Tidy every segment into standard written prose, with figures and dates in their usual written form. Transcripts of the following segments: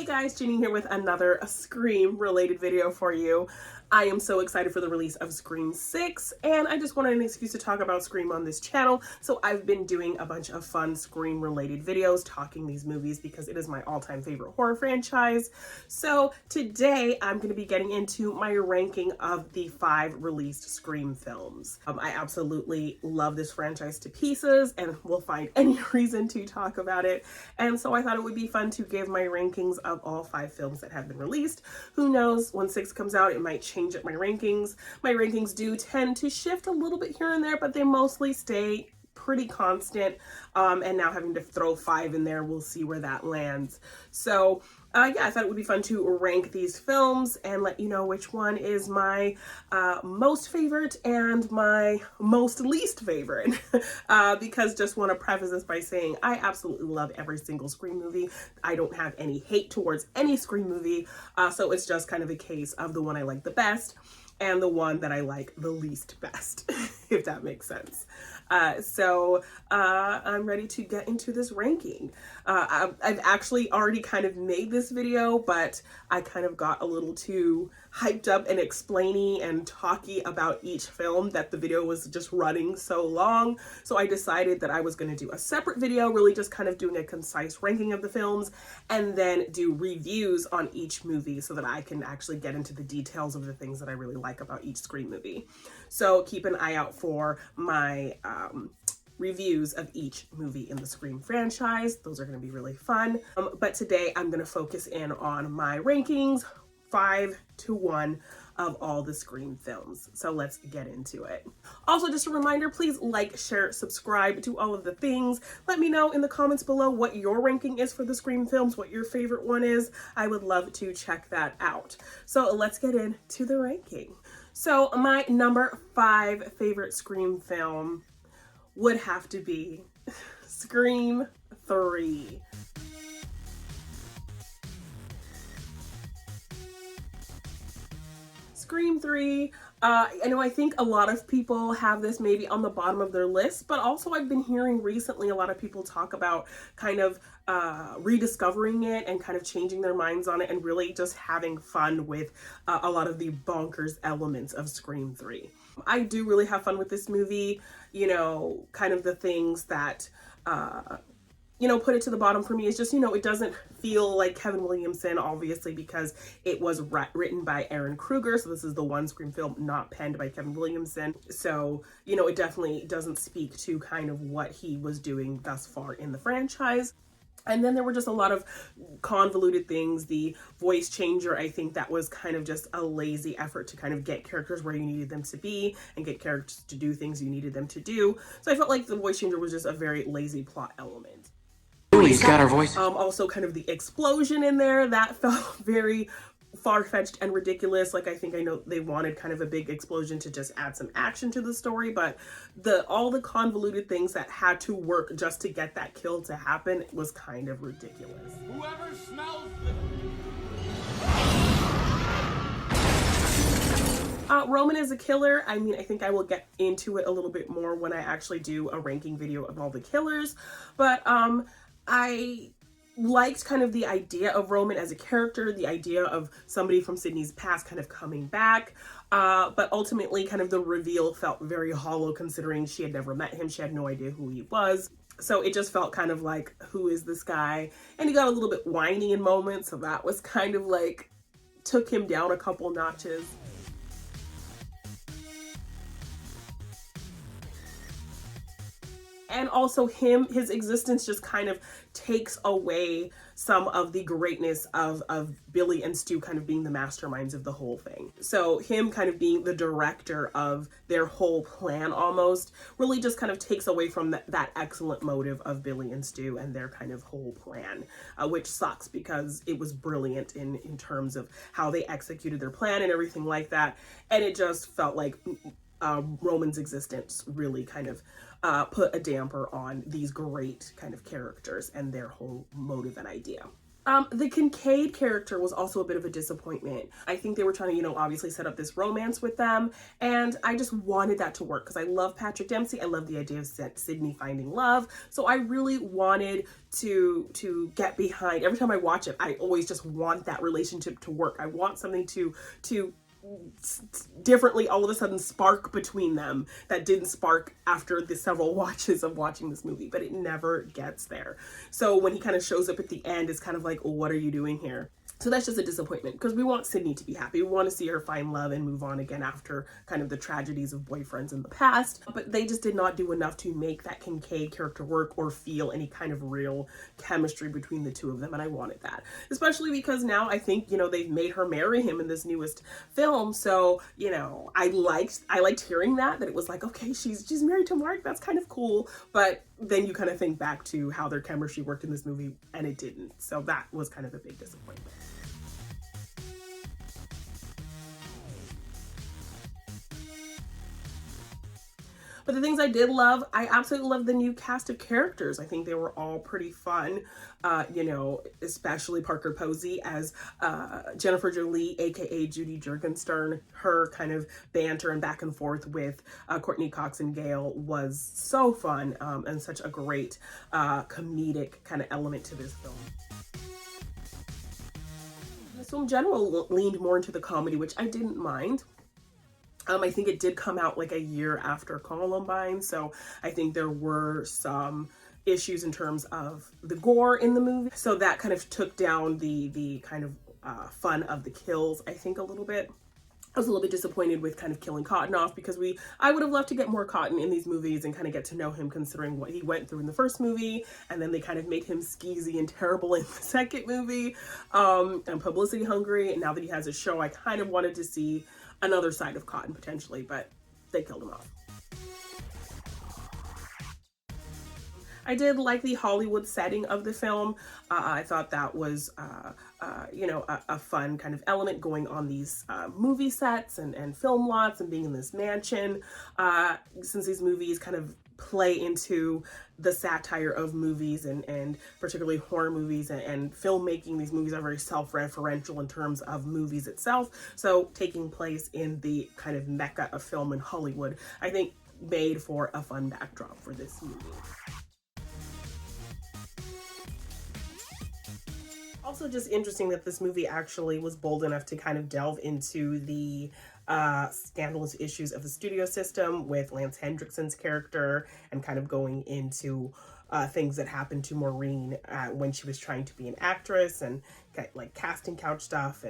Hey guys, Jeannine here with another Scream related video for you. I am so excited for the release of Scream 6 and I just wanted an excuse to talk about Scream on this channel. So I've been doing a bunch of fun Scream related videos talking these movies because it is my all-time favorite horror franchise. So today I'm going to be getting into my ranking of the 5 released Scream films. I absolutely love this franchise to pieces and will find any reason to talk about it. And so I thought it would be fun to give my rankings of all 5 films that have been released. Who knows, when 6 comes out, it might change up my rankings. My rankings do tend to shift a little bit here and there, but they mostly stay pretty constant. And now having to throw 5 in there, we'll see where that lands. So yeah, I thought it would be fun to rank these films and let you know which one is my most favorite and my most least favorite. Because just want to preface this by saying I absolutely love every single Scream movie. I don't have any hate towards any Scream movie. So it's just kind of a case of the one I like the best and the one that I like the least best, if that makes sense. So I'm ready to get into this ranking. I've actually already kind of made this video, but I kind of got a little too hyped up and explainy and talky about each film that the video was just running so long. So I decided that I was going to do a separate video, really just kind of doing a concise ranking of the films and then do reviews on each movie so that I can actually get into the details of the things that I really like about each Scream movie. So keep an eye out for my reviews of each movie in the Scream franchise. Those are going to be really fun. But today I'm going to focus in on my rankings 5 to 1 of all the Scream films. So let's get into it. Also, just a reminder, please like, share, subscribe, do all of the things. Let me know in the comments below what your ranking is for the Scream films, what your favorite one is. I would love to check that out. So let's get into the ranking. So my number 5 favorite Scream film would have to be Scream 3. Scream 3, I know I think a lot of people have this maybe on the bottom of their list, but also I've been hearing recently a lot of people talk about kind of rediscovering it and kind of changing their minds on it and really just having fun with a lot of the bonkers elements of Scream 3. I do really have fun with this movie, you know, kind of the things that you know, put it to the bottom for me is just, you know, it doesn't feel like Kevin Williamson, obviously, because it was written by Aaron Kruger. So this is the one Scream film not penned by Kevin Williamson. So, you know, it definitely doesn't speak to kind of what he was doing thus far in the franchise. And then there were just a lot of convoluted things. The voice changer, I think that was kind of just a lazy effort to kind of get characters where you needed them to be and get characters to do things you needed them to do. So I felt like the voice changer was just a very lazy plot element. He's got our voice. Also kind of the explosion in there, that felt very far-fetched and ridiculous. Like, I know they wanted kind of a big explosion to just add some action to the story, but all the convoluted things that had to work just to get that kill to happen was kind of ridiculous. Whoever smells Roman is a killer. I mean, I think I will get into it a little bit more when I actually do a ranking video of all the killers, but I liked kind of the idea of Roman as a character, the idea of somebody from Sydney's past kind of coming back, but ultimately kind of the reveal felt very hollow considering she had never met him, she had no idea who he was. So it just felt kind of like, who is this guy? And he got a little bit whiny in moments, so that was kind of like, took him down a couple notches. And also his existence just kind of takes away some of the greatness of Billy and Stu kind of being the masterminds of the whole thing. So him kind of being the director of their whole plan almost really just kind of takes away from that excellent motive of Billy and Stu and their kind of whole plan, which sucks because it was brilliant in terms of how they executed their plan and everything like that. And it just felt like Roman's existence really kind of put a damper on these great kind of characters and their whole motive and idea. The Kincaid character was also a bit of a disappointment. I think they were trying to, obviously set up this romance with them, and I just wanted that to work because I love Patrick Dempsey. I love the idea of Sydney finding love, so I really wanted to get behind. Every time I watch it, I always just want that relationship to work. I want something to differently all of a sudden spark between them that didn't spark after the several watches of watching this movie, but it never gets there. So when he kind of shows up at the end, it's kind of like, oh, what are you doing here? So that's just a disappointment because we want Sydney to be happy. We want to see her find love and move on again after kind of the tragedies of boyfriends in the past. But they just did not do enough to make that Kincaid character work or feel any kind of real chemistry between the two of them. And I wanted that, especially because now I think, they've made her marry him in this newest film. So, I liked hearing that it was like, okay, she's married to Mark. That's kind of cool. But then you kind of think back to how their chemistry worked in this movie and it didn't. So that was kind of a big disappointment. But the things I did love, I absolutely love the new cast of characters. I think they were all pretty fun, especially Parker Posey as Jennifer Jolie, aka Judy Jurgenstern. Her kind of banter and back and forth with Courtney Cox and Gail was so fun, and such a great comedic kind of element to this film. This film in general leaned more into the comedy, which I didn't mind. I think it did come out like a year after Columbine, so I think there were some issues in terms of the gore in the movie. So that kind of took down the kind of fun of the kills, I think, a little bit. I was a little bit disappointed with kind of killing Cotton off because I would have loved to get more Cotton in these movies and kind of get to know him considering what he went through in the first movie, and then they kind of made him skeezy and terrible in the second movie, and publicity hungry. And now that he has a show, I kind of wanted to see another side of Cotton potentially, but they killed him off. I did like the Hollywood setting of the film. I thought that was, a fun kind of element going on these movie sets and film lots and being in this mansion. Since these movies kind of play into the satire of movies and particularly horror movies and filmmaking, these movies are very self-referential in terms of movies itself. So taking place in the kind of mecca of film in Hollywood, I think made for a fun backdrop for this movie. Also just interesting that this movie actually was bold enough to kind of delve into the scandalous issues of the studio system with Lance Hendrickson's character and kind of going into things that happened to Maureen when she was trying to be an actress and like casting couch stuff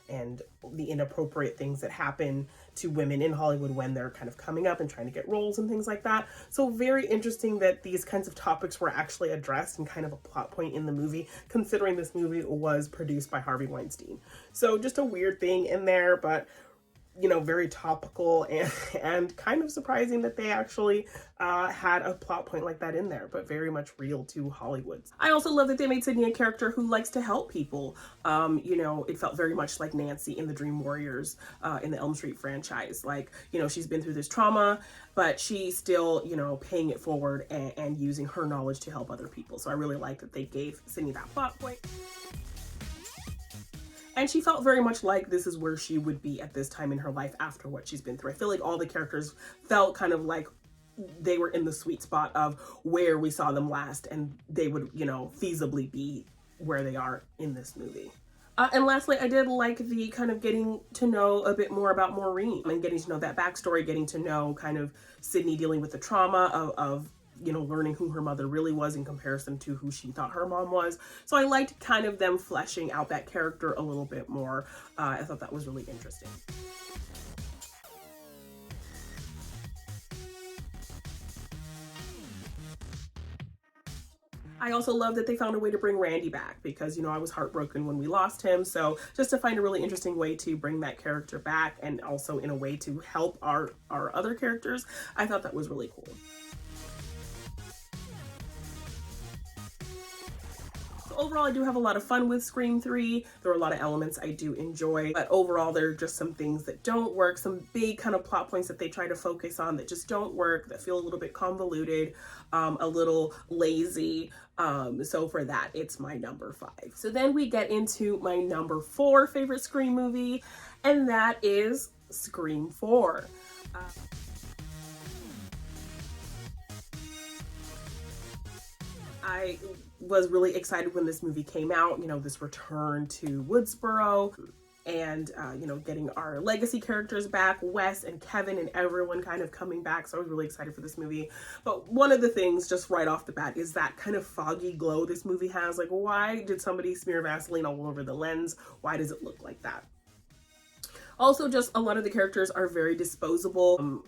and the inappropriate things that happen to women in Hollywood when they're kind of coming up and trying to get roles and things like that. So very interesting that these kinds of topics were actually addressed and kind of a plot point in the movie, considering this movie was produced by Harvey Weinstein. So just a weird thing in there, but very topical and kind of surprising that they actually had a plot point like that in there, but very much real to Hollywood. I also love that they made Sydney a character who likes to help people. It felt very much like Nancy in the Dream Warriors in the Elm Street franchise. Like, she's been through this trauma, but she's still, paying it forward and using her knowledge to help other people. So I really like that they gave Sydney that plot point. And she felt very much like this is where she would be at this time in her life after what she's been through. I feel like all the characters felt kind of like they were in the sweet spot of where we saw them last, and they would, feasibly be where they are in this movie. And lastly, I did like the kind of getting to know a bit more about Maureen and getting to know that backstory, getting to know kind of Sydney dealing with the trauma of learning who her mother really was in comparison to who she thought her mom was. So I liked kind of them fleshing out that character a little bit more. I thought that was really interesting. I also love that they found a way to bring Randy back because, I was heartbroken when we lost him. So just to find a really interesting way to bring that character back and also in a way to help our other characters, I thought that was really cool. So overall, I do have a lot of fun with Scream 3. There are a lot of elements I do enjoy, but overall, there are just some things that don't work, some big kind of plot points that they try to focus on that just don't work, that feel a little bit convoluted, a little lazy. So for that, it's my number 5. So then we get into my number 4 favorite Scream movie, and that is Scream 4. I was really excited when this movie came out, you know, this return to Woodsboro and, you know, getting our legacy characters back, Wes and Kevin and everyone kind of coming back. So I was really excited for this movie. But one of the things just right off the bat is that kind of foggy glow this movie has. Like, why did somebody smear Vaseline all over the lens? Why does it look like that? Also, just a lot of the characters are very disposable.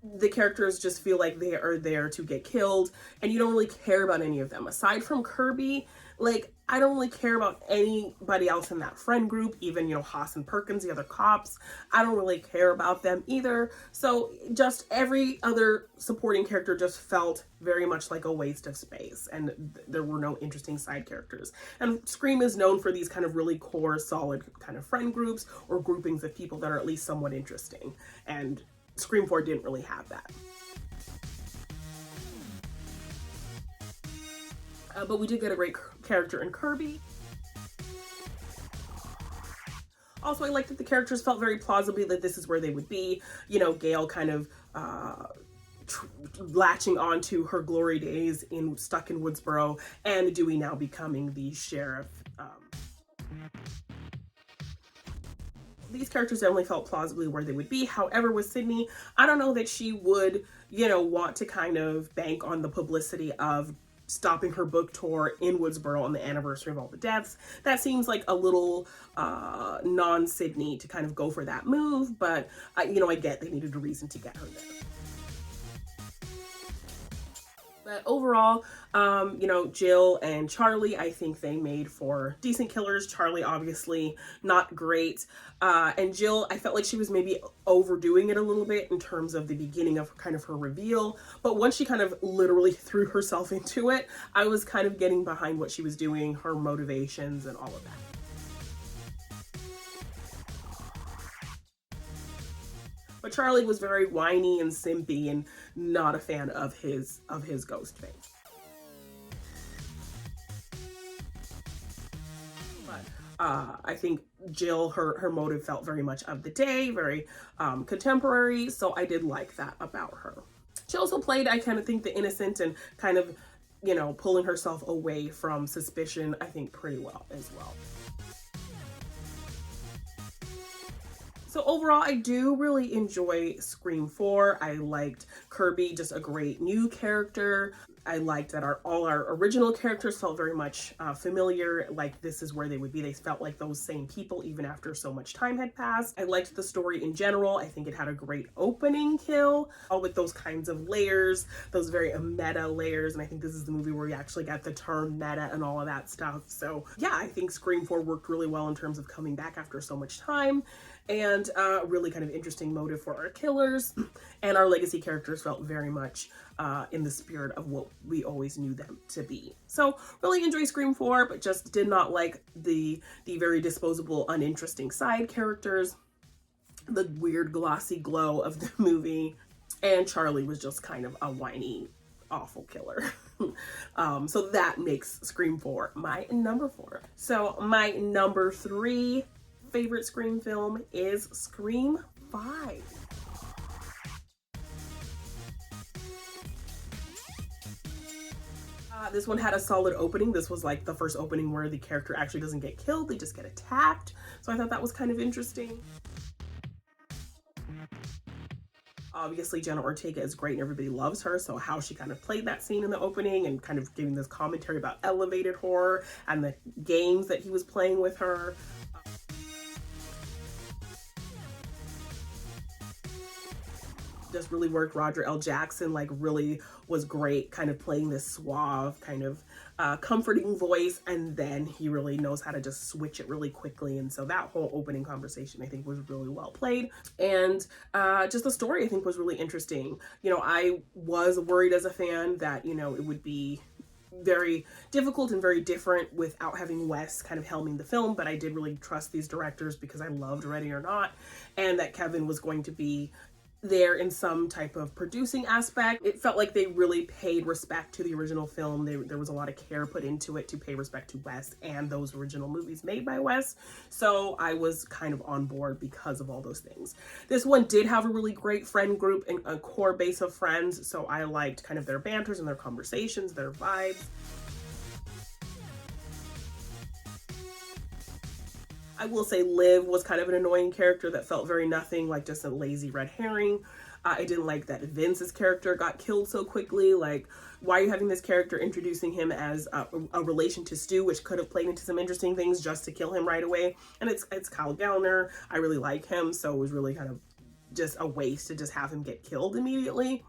The characters just feel like they are there to get killed, and you don't really care about any of them. Aside from Kirby, like, I don't really care about anybody else in that friend group, even, you know, Haas and Perkins, the other cops. I don't really care about them either. So just every other supporting character just felt very much like a waste of space, and there were no interesting side characters. And Scream is known for these kind of really core, solid kind of friend groups or groupings of people that are at least somewhat interesting. And Scream 4 didn't really have that. But we did get a great character in Kirby. Also, I liked that the characters felt very plausibly that this is where they would be. You know, Gail kind of latching on to her glory days stuck in Woodsboro, and Dewey now becoming the sheriff. These characters definitely felt plausibly where they would be. However, with Sydney, I don't know that she would, you know, want to kind of bank on the publicity of stopping her book tour in Woodsboro on the anniversary of all the deaths. That seems like a little non-Sydney to kind of go for that move, but you know, I get they needed a reason to get her there. But overall, you know, Jill and Charlie, I think they made for decent killers. Charlie, obviously, not great. And Jill, I felt like she was maybe overdoing it a little bit in terms of the beginning of kind of her reveal. But once she kind of literally threw herself into it, I was kind of getting behind what she was doing, her motivations, and all of that. But Charlie was very whiny and simpy and not a fan of his ghost face. But I think Jill, her motive felt very much of the day, very contemporary, so I did like that about her. She also played, I kind of think, the innocent and kind of, you know, pulling herself away from suspicion, I think, pretty well as well. So overall, I do really enjoy Scream 4. I liked Kirby, just a great new character. I liked that all our original characters felt very much familiar, like this is where they would be. They felt like those same people even after so much time had passed. I liked the story in general. I think it had a great opening kill, all with those kinds of layers, those very meta layers. And I think this is the movie where we actually got the term meta and all of that stuff. So yeah, I think Scream 4 worked really well in terms of coming back after so much time, and really kind of interesting motive for our killers. And our legacy characters felt very much in the spirit of what we always knew them to be. So really enjoy Scream 4, but just did not like the very disposable, uninteresting side characters, the weird glossy glow of the movie, and Charlie was just kind of a whiny, awful killer. So that makes Scream 4 my number 4. So my number 3 favorite Scream film is Scream 5. This one had a solid opening. This was like the first opening where the character actually doesn't get killed, they just get attacked. So I thought that was kind of interesting. Obviously, Jenna Ortega is great and everybody loves her, so how she kind of played that scene in the opening and kind of giving this commentary about elevated horror and the games that he was playing with her. Just really worked. Roger L. Jackson like really was great, kind of playing this suave kind of comforting voice, and then he really knows how to just switch it really quickly. And so that whole opening conversation I think was really well played, and just the story I think was really interesting. You know, I was worried as a fan that, you know, it would be very difficult and very different without having Wes kind of helming the film, but I did really trust these directors because I loved Ready or Not, and that Kevin was going to be there in some type of producing aspect. It felt like they really paid respect to the original film. There was a lot of care put into it to pay respect to Wes and those original movies made by Wes. So I was kind of on board because of all those things. This one did have a really great friend group and a core base of friends. So I liked kind of their banters and their conversations, their vibes. I will say Liv was kind of an annoying character that felt very nothing, like just a lazy red herring. I didn't like that Vince's character got killed so quickly. Like, why are you having this character introducing him as a relation to Stu, which could have played into some interesting things, just to kill him right away? And it's Kyle Gallner. I really like him, so it was really kind of just a waste to just have him get killed immediately.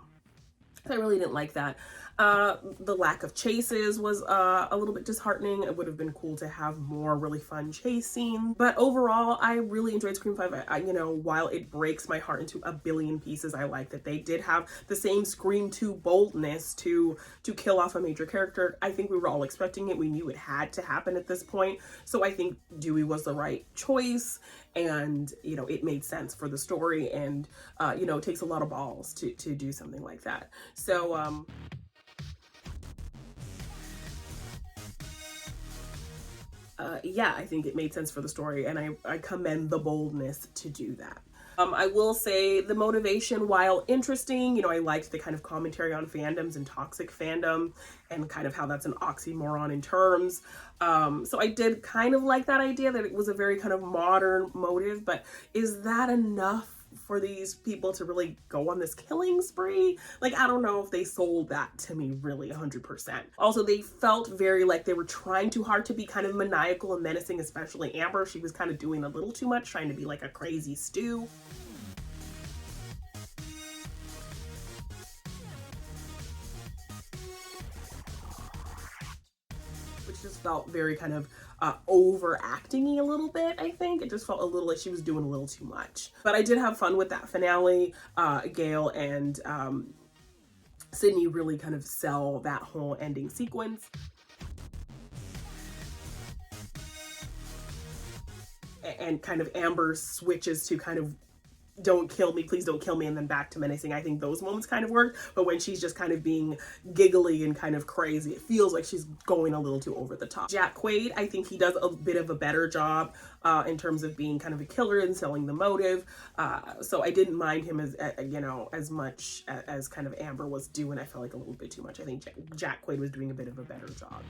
I really didn't like that. The lack of chases was a little bit disheartening. It would have been cool to have more really fun chase scenes. But overall, I really enjoyed Scream 5. You know, while it breaks my heart into a billion pieces, I like that they did have the same Scream 2 boldness to kill off a major character. I think we were all expecting it. We knew it had to happen at this point. So I think Dewey was the right choice. And, you know, it made sense for the story. And, you know, it takes a lot of balls to do something like that. So, yeah, I think it made sense for the story, and I commend the boldness to do that. I will say the motivation, while interesting, you know, I liked the kind of commentary on fandoms and toxic fandom and kind of how that's an oxymoron in terms. So I did kind of like that idea that it was a very kind of modern motive, but is that enough for these people to really go on this killing spree? Like, I don't know if they sold that to me really 100%. Also, they felt very like they were trying too hard to be kind of maniacal and menacing, especially Amber. She was kind of doing a little too much, trying to be like a crazy Stu. Which just felt very kind of overacting-y a little bit, I think. It just felt a little like she was doing a little too much. But I did have fun with that finale. Gail and Sydney really kind of sell that whole ending sequence. And kind of Amber switches to kind of don't kill me, please don't kill me, and then back to menacing. I think those moments kind of work, but when she's just kind of being giggly and kind of crazy, it feels like she's going a little too over the top. Jack Quaid, I think he does a bit of a better job in terms of being kind of a killer and selling the motive. So I didn't mind him as, you know, as much as kind of Amber was doing. I felt like a little bit too much. I think Jack Quaid was doing a bit of a better job.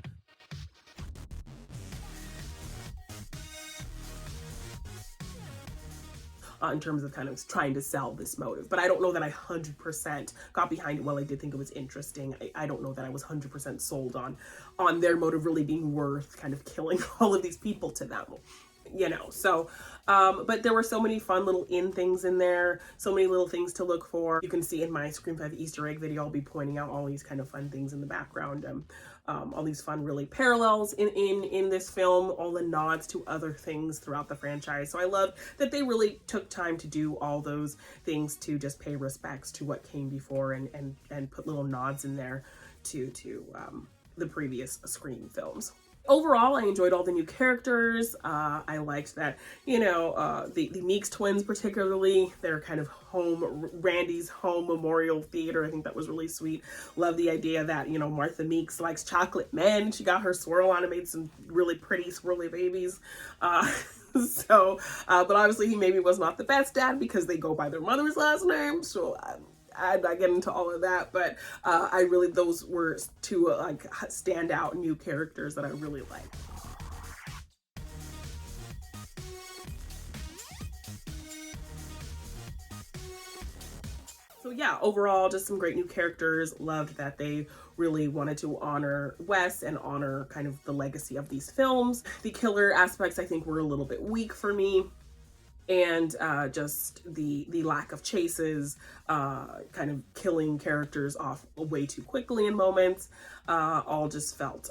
In terms of kind of trying to sell this motive. But I don't know that I 100% got behind it. While I did think it was interesting, I don't know that I was 100% sold on their motive really being worth kind of killing all of these people to them. You know, so, but there were so many fun little things in there, so many little things to look for. You can see in my Scream 5 Easter egg video, I'll be pointing out all these kind of fun things in the background, all these fun really parallels in this film, all the nods to other things throughout the franchise. So I love that they really took time to do all those things to just pay respects to what came before and put little nods in there to the previous Scream films. Overall, I enjoyed all the new characters. I liked that, you know, the Meeks twins particularly, their kind of Randy's home memorial theater. I think that was really sweet. Love the idea that, you know, Martha Meeks likes chocolate men. She got her swirl on and made some really pretty swirly babies. So, but obviously he maybe was not the best dad because they go by their mother's last name. So I'm not getting into all of that, but I really, those were two like standout new characters that I really liked. So yeah, overall, just some great new characters. Loved that they really wanted to honor Wes and honor kind of the legacy of these films. The killer aspects, I think, were a little bit weak for me. And just the lack of chases, kind of killing characters off way too quickly in moments, all just felt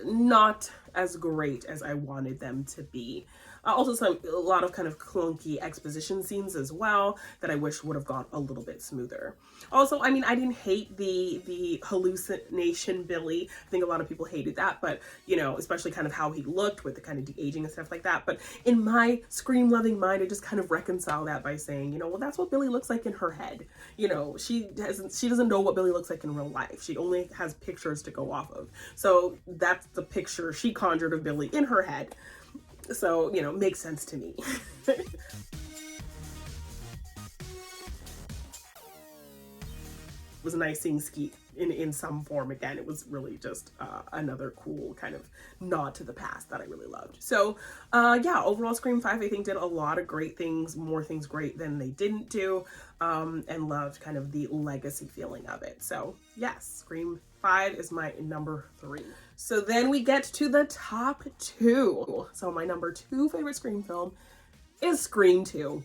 not as great as I wanted them to be. Also a lot of kind of clunky exposition scenes as well that I wish would have gone a little bit smoother. Also, I mean, I didn't hate the hallucination Billy. I think a lot of people hated that, but you know, especially kind of how he looked with the kind of de-aging and stuff like that. But in my Scream loving mind, I just kind of reconcile that by saying, you know, well, that's what Billy looks like in her head. You know, she doesn't know what Billy looks like in real life. She only has pictures to go off of. So that's the picture she conjured of Billy in her head. So, you know, makes sense to me. It was nice seeing Skeet in some form again. It was really just another cool kind of nod to the past that I really loved. So yeah, overall Scream 5 I think did a lot of great things, more things great than they didn't do, and loved kind of the legacy feeling of it. So yes, Scream 5 is my number 3. So then we get to the top 2. So my number 2 favorite Scream film is Scream 2.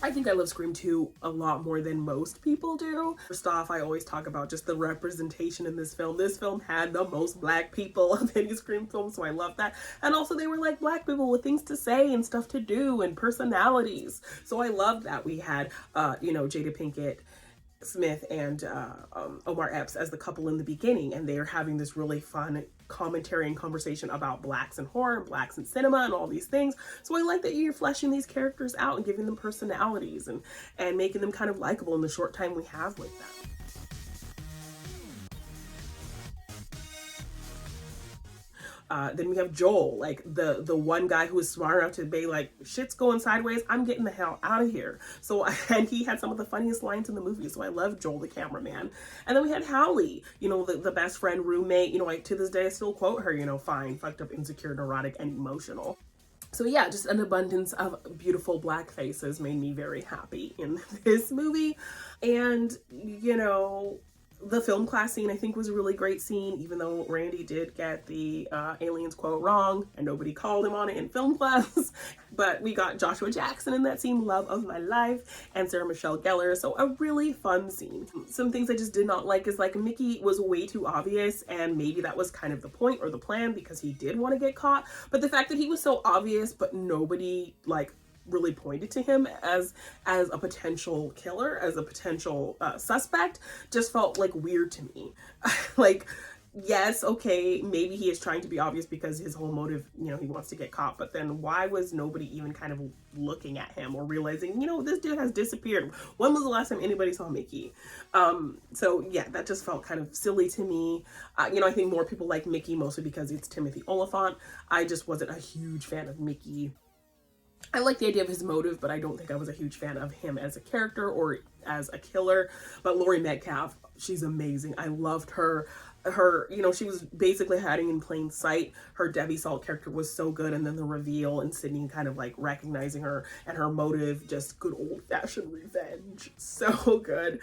I think I love Scream 2 a lot more than most people do. First off, I always talk about just the representation in this film. This film had the most black people of any Scream film, so I love that. And also they were like black people with things to say and stuff to do and personalities. So I love that we had, you know, Jada Pinkett Smith and Omar Epps as the couple in the beginning, and they're having this really fun commentary and conversation about blacks in horror and blacks in cinema and all these things. So I like that you're fleshing these characters out and giving them personalities and making them kind of likable in the short time we have with them. Then we have Joel, like the one guy who was smart enough to be like, shit's going sideways, I'm getting the hell out of here. So, and he had some of the funniest lines in the movie, so I love Joel the cameraman. And then we had Hallie, you know, the best friend, roommate, you know, like to this day I still quote her, you know, fine, fucked up, insecure, neurotic, and emotional. So yeah, just an abundance of beautiful black faces made me very happy in this movie. And, you know, the film class scene I think was a really great scene, even though Randy did get the aliens quote wrong and nobody called him on it in film class. But we got Joshua Jackson in that scene, love of my life, and Sarah Michelle Gellar. So a really fun scene. Some things I just did not like is like Mickey was way too obvious, and maybe that was kind of the point or the plan because he did want to get caught. But the fact that he was so obvious but nobody like really pointed to him as a potential killer, as a potential suspect, just felt like weird to me. Like, yes, okay, maybe he is trying to be obvious because his whole motive, you know, he wants to get caught, but then why was nobody even kind of looking at him or realizing, you know, this dude has disappeared? When was the last time anybody saw Mickey? So yeah, that just felt kind of silly to me. You know, I think more people like Mickey mostly because it's Timothy Olyphant. I just wasn't a huge fan of Mickey. I like the idea of his motive, but I don't think I was a huge fan of him as a character or as a killer. But Laurie Metcalf, she's amazing. I loved her. You know, she was basically hiding in plain sight. Her Debbie Salt character was so good, and then the reveal and Sydney kind of like recognizing her and her motive, just good old-fashioned revenge. So good.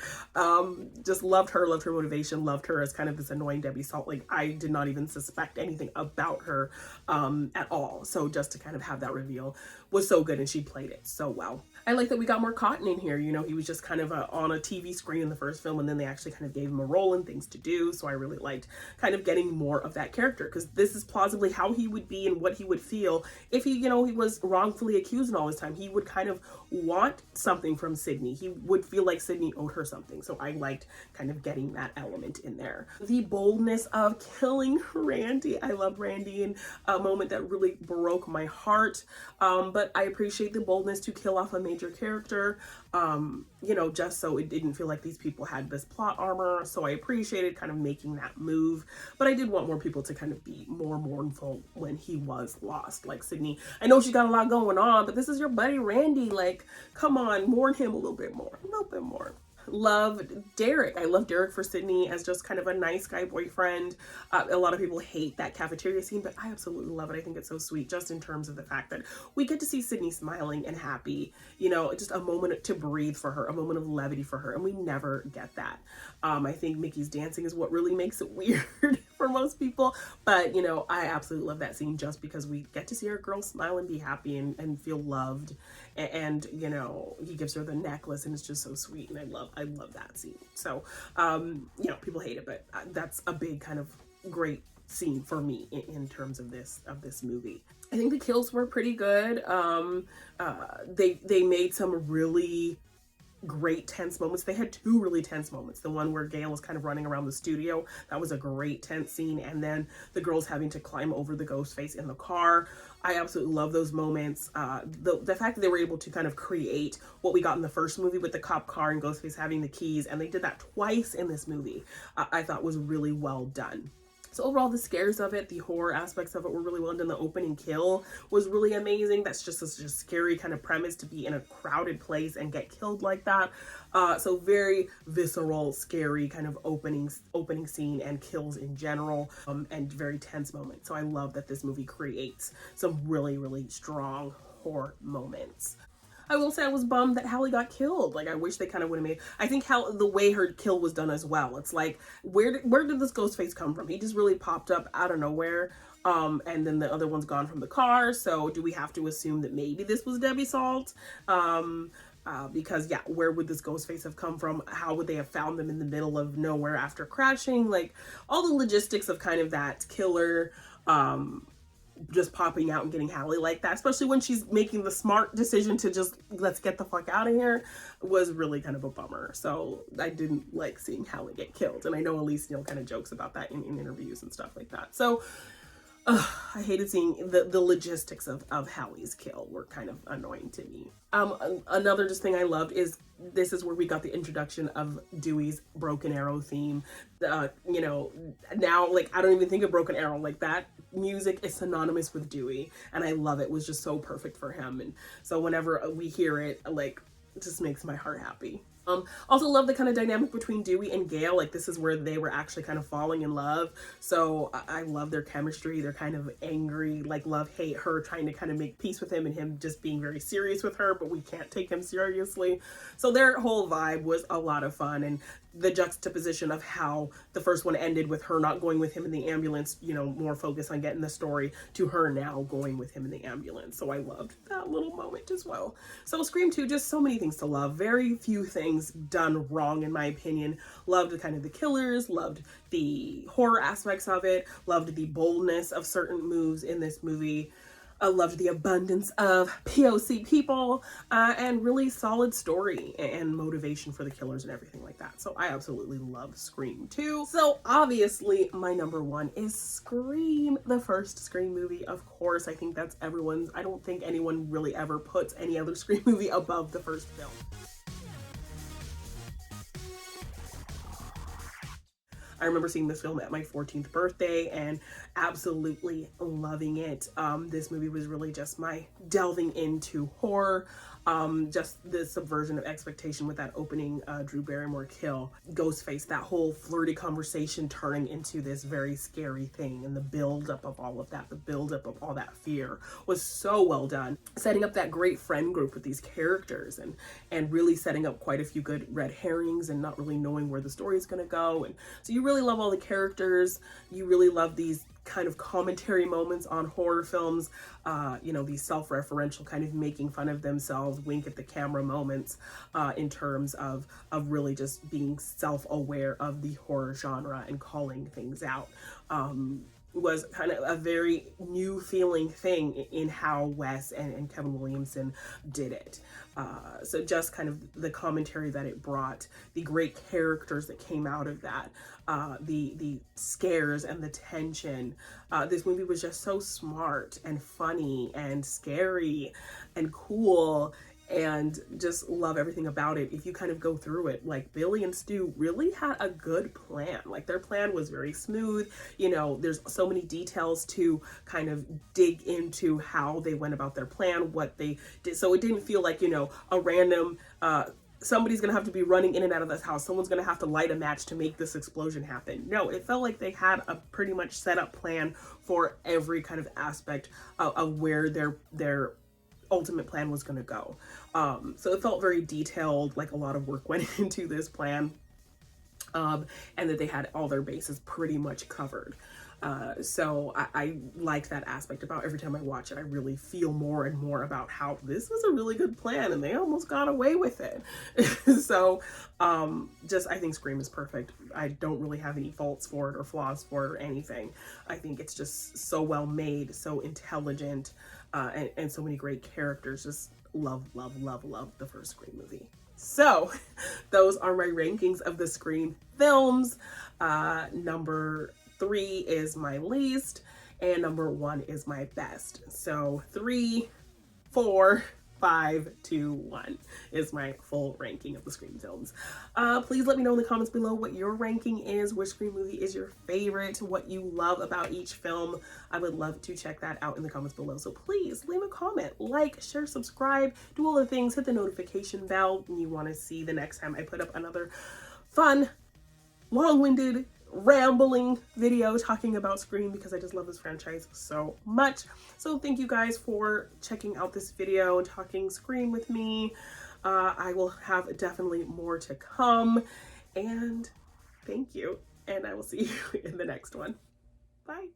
Just loved her motivation, loved her as kind of this annoying Debbie Salt. Like, I did not even suspect anything about her at all. So just to kind of have that reveal was so good, and she played it so well. I like that we got more Cotton in here. You know, he was just kind of on a TV screen in the first film, and then they actually kind of gave him a role and things to do. So I really liked kind of getting more of that character, because this is plausibly how he would be and what he would feel if he, you know, he was wrongfully accused and all this time. He would kind of want something from Sydney. He would feel like Sydney owed her something. So I liked kind of getting that element in there. The boldness of killing Randy. I love Randy in a moment that really broke my heart. But I appreciate the boldness to kill off a major character, you know, just so it didn't feel like these people had this plot armor. So I appreciated kind of making that move, but I did want more people to kind of be more mournful when he was lost. Like Sydney, I know she got a lot going on, but this is your buddy Randy. Like, come on, mourn him a little bit more. Loved Derek. I love Derek for Sydney as just kind of a nice guy boyfriend. A lot of people hate that cafeteria scene, but I absolutely love it. I think it's so sweet, just in terms of the fact that we get to see Sydney smiling and happy, you know, just a moment to breathe for her, a moment of levity for her, and we never get that. I think Mickey's dancing is what really makes it weird for most people, but you know, I absolutely love that scene just because we get to see our girl smile and be happy and feel loved, and you know, he gives her the necklace and it's just so sweet, and I love that scene. So you know, people hate it, but that's a big kind of great scene for me in terms of this movie. I think the kills were pretty good. They made some really great tense moments. They had two really tense moments. The one where Gail was kind of running around the studio, that was a great tense scene, and then the girls having to climb over the ghost face in the car. I absolutely love those moments. The fact that they were able to kind of create what we got in the first movie with the cop car and Ghostface having the keys, and they did that twice in this movie, I thought was really well done. So overall, the scares of it, the horror aspects of it were really well done. The opening kill was really amazing. That's just such a scary kind of premise, to be in a crowded place and get killed like that. So very visceral, scary kind of opening scene and kills in general, and very tense moments. So I love that this movie creates some really, really strong horror moments. I will say I was bummed that Hallie got killed. Like, I wish they kind of would have made, I think how the way her kill was done as well. It's like, where did this ghost face come from? He just really popped up out of nowhere. And then the other one's gone from the car. So do we have to assume that maybe this was Debbie Salt? Because yeah, where would this ghost face have come from? How would they have found them in the middle of nowhere after crashing? Like, all the logistics of kind of that killer, just popping out and getting Hallie like that, especially when she's making the smart decision to just, let's get the fuck out of here, was really kind of a bummer. So I didn't like seeing Hallie get killed. And I know Elise Neal kind of jokes about that in interviews and stuff like that. So I hated seeing the logistics of Hallie's kill were kind of annoying to me. Another just thing I loved is this is where we got the introduction of Dewey's Broken Arrow theme. You know, now, like, I don't even think of Broken Arrow. Like, that music is synonymous with Dewey, and I love it. It was just so perfect for him. And so whenever we hear it, like, it just makes my heart happy. Also love the kind of dynamic between Dewey and Gail. Like, this is where they were actually kind of falling in love. So I love their chemistry. They're kind of angry, like love, hate, her trying to kind of make peace with him and him just being very serious with her, but we can't take him seriously. So their whole vibe was a lot of fun. And the juxtaposition of how the first one ended with her not going with him in the ambulance, you know, more focus on getting the story, to her now going with him in the ambulance. So I loved that little moment as well. So Scream 2, just so many things to love. Very few things done wrong, in my opinion. Loved the kind of the killers, loved the horror aspects of it, loved the boldness of certain moves in this movie. I loved the abundance of POC people, and really solid story and motivation for the killers and everything like that. So I absolutely love Scream 2. So obviously my number one is Scream, the first Scream movie. Of course, I think that's everyone's. I don't think anyone really ever puts any other Scream movie above the first film. I remember seeing this film at my 14th birthday and absolutely loving it. This movie was really just my delving into horror. Just the subversion of expectation with that opening Drew Barrymore kill. Ghostface, that whole flirty conversation turning into this very scary thing, and the buildup of all of that, the buildup of all that fear was so well done. Setting up that great friend group with these characters and really setting up quite a few good red herrings and not really knowing where the story is going to go. And so you really love all the characters. You really love these kind of commentary moments on horror films, you know, these self-referential kind of making fun of themselves, wink at the camera moments, in terms of really just being self-aware of the horror genre and calling things out. Was kind of a very new feeling thing in how Wes and Kevin Williamson did it. So just kind of the commentary that it brought, the great characters that came out of that, the scares and the tension. This movie was just so smart and funny and scary and cool, and just love everything about it. If you kind of go through it, like, Billy and Stu really had a good plan. Like, their plan was very smooth. You know, there's so many details to kind of dig into how they went about their plan, what they did. So it didn't feel like, you know, a random, somebody's gonna have to be running in and out of this house. Someone's gonna have to light a match to make this explosion happen. No, it felt like they had a pretty much set up plan for every kind of aspect of where their ultimate plan was going to go. So it felt very detailed, like a lot of work went into this plan, and that they had all their bases pretty much covered. So I like that aspect about every time I watch it. I really feel more and more about how this was a really good plan and they almost got away with it. So just I think Scream is perfect. I don't really have any faults for it or flaws for it or anything. I think it's just so well made, so intelligent, and so many great characters. Just love the first Scream movie. So those are my rankings of the Scream films. Number 3 is my least and number 1 is my best. So 3, 4, 5, 2, 1 is my full ranking of the Scream films. Please let me know in the comments below what your ranking is, which Scream movie is your favorite, what you love about each film. I would love to check that out in the comments below. So please leave a comment, like, share, subscribe, do all the things, hit the notification bell when you want to see the next time I put up another fun, long-winded, rambling video talking about Scream, because I just love this franchise so much. So thank you guys for checking out this video and talking Scream with me. I will have definitely more to come, and thank you, and I will see you in the next one. Bye.